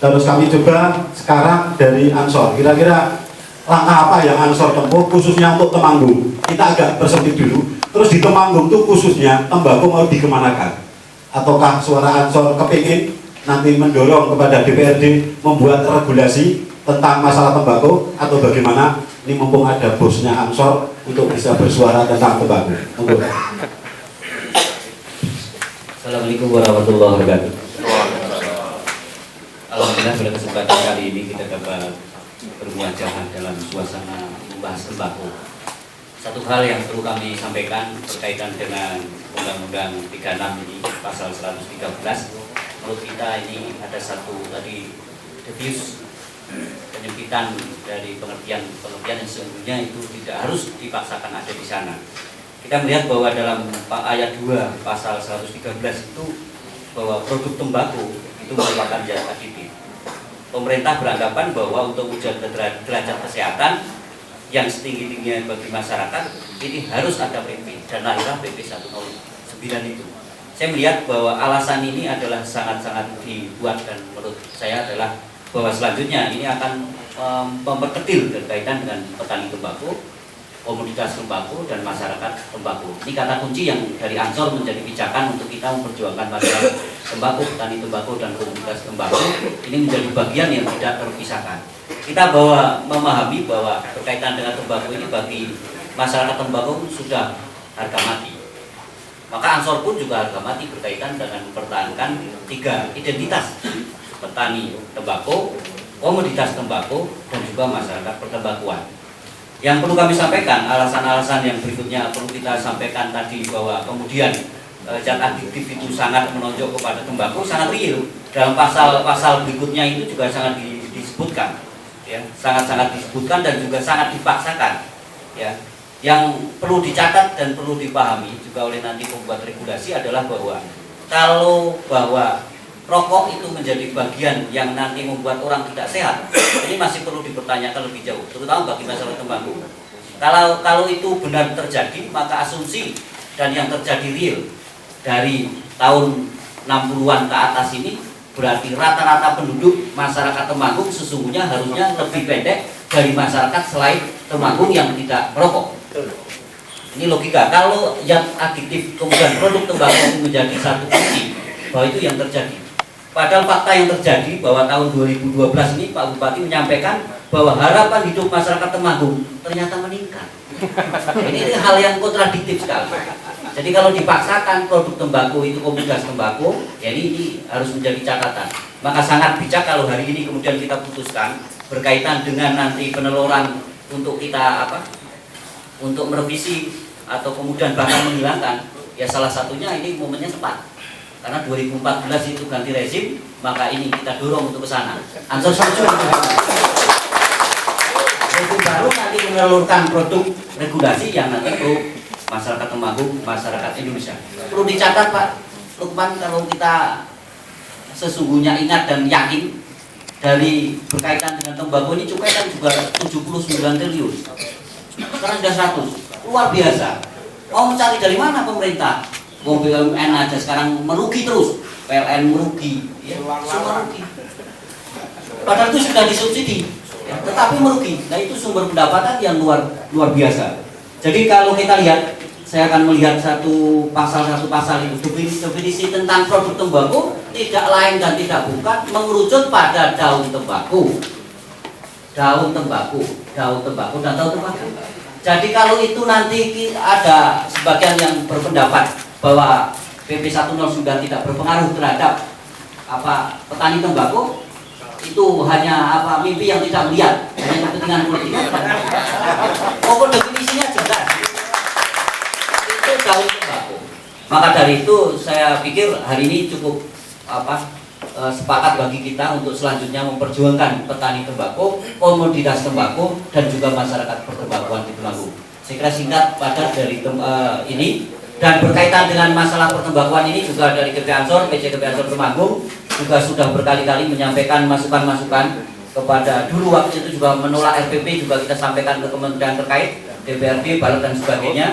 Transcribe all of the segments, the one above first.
Terus kami coba sekarang dari Ansor. Kira-kira langkah apa yang Ansor tempuh khususnya untuk Temanggung? Kita agak bersempit dulu. Terus di Temanggung itu khususnya tembakau mau dikemanakan? Ataukah suara Ansor kepingin nanti mendorong kepada DPRD membuat regulasi tentang masalah tembakau atau bagaimana? Ini mumpung ada bosnya Ansor untuk bisa bersuara tentang tembakau. Assalamualaikum warahmatullahi wabarakatuh. Alhamdulillah pada kesempatan kali ini kita dapat bermuajah dalam suasana membahas tembakau. Satu hal yang perlu kami sampaikan berkaitan dengan Undang-Undang 36 ini pasal 113, menurut kita ini ada satu tadi devius penyempitan dari pengertian yang sesungguhnya itu tidak harus dipaksakan ada di sana. Kita melihat bahwa dalam ayat 2 pasal 113 itu bahwa produk tembakau itu merupakan zat aditif. Pemerintah beranggapan bahwa untuk ujian derajat kesehatan yang setinggi-tingginya bagi masyarakat ini harus ada PP dan lahirlah PP 109 itu. Saya melihat bahwa alasan ini adalah sangat-sangat dibuat dan menurut saya adalah bahwa selanjutnya ini akan memperkecil berkaitan dengan petani tembakau, komoditas tembakau dan masyarakat tembakau. Ini kata kunci yang dari Ansor menjadi pijakan untuk kita memperjuangkan masalah tembakau, petani tembakau dan komoditas tembakau. Ini menjadi bagian yang tidak terpisahkan. Kita memahami bahwa berkaitan dengan tembakau ini bagi masyarakat tembakau sudah harga mati. Maka Ansor pun juga harga mati berkaitan dengan mempertahankan 3 identitas: petani tembakau, komoditas tembakau dan juga masyarakat pertembakauan. Yang perlu kami sampaikan, alasan-alasan yang berikutnya perlu kita sampaikan tadi bahwa kemudian zat adiktif itu sangat menonjol kepada tembakau, sangat real. Dalam pasal-pasal berikutnya itu juga sangat disebutkan, ya, sangat-sangat disebutkan dan juga sangat dipaksakan. Ya. Yang perlu dicatat dan perlu dipahami juga oleh nanti pembuat regulasi adalah bahwa kalau rokok itu menjadi bagian yang nanti membuat orang tidak sehat, ini masih perlu dipertanyakan lebih jauh, terutama bagi masalah tembakau. Kalau itu benar terjadi, maka asumsi dan yang terjadi real dari tahun 60-an ke atas ini berarti rata-rata penduduk masyarakat Temanggung sesungguhnya harusnya lebih pendek dari masyarakat selain Temanggung yang tidak merokok. Ini logika. Kalau yang adiktif kemudian produk tembakau itu menjadi satu kunci, bahwa itu yang terjadi. Padahal fakta yang terjadi bahwa tahun 2012 ini Pak Bupati menyampaikan bahwa harapan hidup masyarakat Temanggung ternyata meningkat. Ini hal yang kontradiktif sekali. Jadi kalau dipaksakan produk tembakau itu komoditas tembakau, ya ini harus menjadi catatan. Maka sangat bijak kalau hari ini kemudian kita putuskan berkaitan dengan nanti peneluran untuk kita untuk merevisi atau kemudian bahkan menghilangkan. Ya salah satunya ini momennya tepat. Karena 2014 itu ganti rezim, maka ini kita dorong untuk ke sana. Ansor setuju. Rezim baru nanti menelurkan produk regulasi yang nanti pro masyarakat Temanggung, masyarakat Indonesia. Perlu dicatat Pak Lukman, kalau kita sesungguhnya ingat dan yakin dari berkaitan dengan tembakau ini cukai kan juga 79 triliun. Sekarang sudah 100, luar biasa. Mau mencari dari mana pemerintah? BUMN aja sekarang merugi terus, PLN merugi, ya, semua merugi. Padahal itu sudah disubsidi, ya, tetapi merugi. Nah itu sumber pendapatan yang luar biasa. Jadi kalau kita lihat, saya akan melihat satu pasal itu definisi tentang produk tembakau tidak lain dan tidak bukan mengerucut pada daun tembakau dan tahu tembakau. Jadi kalau itu nanti ada sebagian yang berpendapat bahwa PP 109 tidak berpengaruh terhadap petani tembakau, itu hanya mimpi yang tidak melihat, hanya kepentingan politik. Pokok definisinya jelas. Itu daun tembakau. Maka dari itu saya pikir hari ini cukup sepakat bagi kita untuk selanjutnya memperjuangkan petani tembakau, komoditas tembakau dan juga masyarakat pertembakauan di Temanggung. Saya kira singkat padat dari ini. Dan berkaitan dengan masalah pertembakauan ini juga dari GP Ansor, PCGP Ansor Temanggung juga sudah berkali-kali menyampaikan masukan-masukan kepada, dulu waktu itu juga menolak RPP juga kita sampaikan ke kementerian terkait, DPRD, Balet dan sebagainya.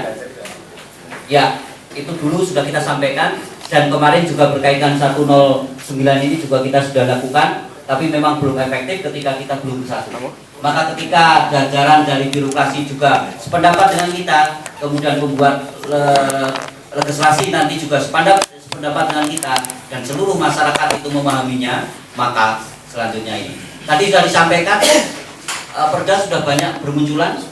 Ya, itu dulu sudah kita sampaikan dan kemarin juga berkaitan 109 ini juga kita sudah lakukan. tapi memang belum efektif ketika kita belum bersatu. Maka ketika jajaran dari birokrasi juga sependapat dengan kita, kemudian membuat legislasi nanti juga sependapat dengan kita, dan seluruh masyarakat itu memahaminya, maka selanjutnya ini. Tadi sudah disampaikan, perda sudah banyak bermunculan.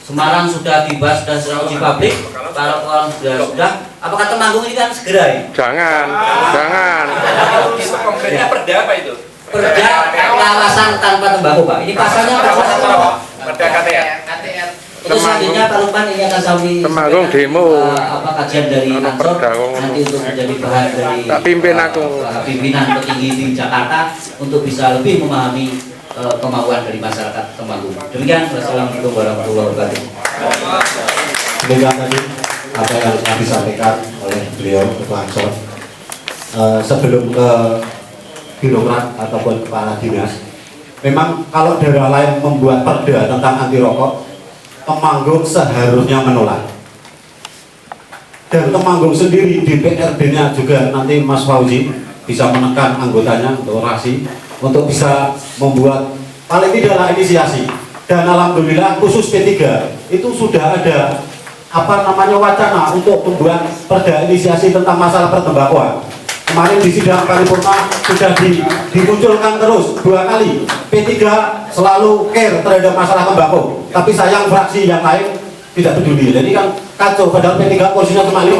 Semarang sudah dibahas dan sudah uji publik. Kalau sudah, apakah Temanggung ini kan segera ya? Jangan. Itu konkretnya perda apa itu? Perda kawasan tanpa tembakau, Pak. Ini pasalnya Perda KTR. itu selanjutnya Pak Lukman ini akan kami Temanggung demo. apa kajian dari Ono Ansor perda kok. nanti untuk menjadi bahan dari Tak pimpin aku. pimpinan petinggi di Jakarta untuk bisa lebih memahami kemauan dari masyarakat Temanggung. Demikian, wassalamualaikum warahmatullahi wabarakatuh. Demikian tadi apa yang telah disampaikan oleh beliau Ketua Ansor. Sebelum ke birokrat ataupun kepala dinas, memang kalau daerah lain membuat perda tentang anti rokok, Temanggung seharusnya menolak. Dan Temanggung sendiri DPRD-nya juga nanti Mas Fauzi bisa menekan anggotanya untuk orasi untuk bisa membuat paling tidaklah inisiasi. Dan alhamdulillah khusus P3 itu sudah ada wacana untuk membuat perda inisiasi tentang masalah pertembakuan. Kemarin di sidang paripurna sudah dimunculkan terus 2 kali. P3 selalu care terhadap masalah tembakau, tapi sayang fraksi yang lain tidak peduli. Jadi kan kacau, padahal P3 kursinya cuma 5.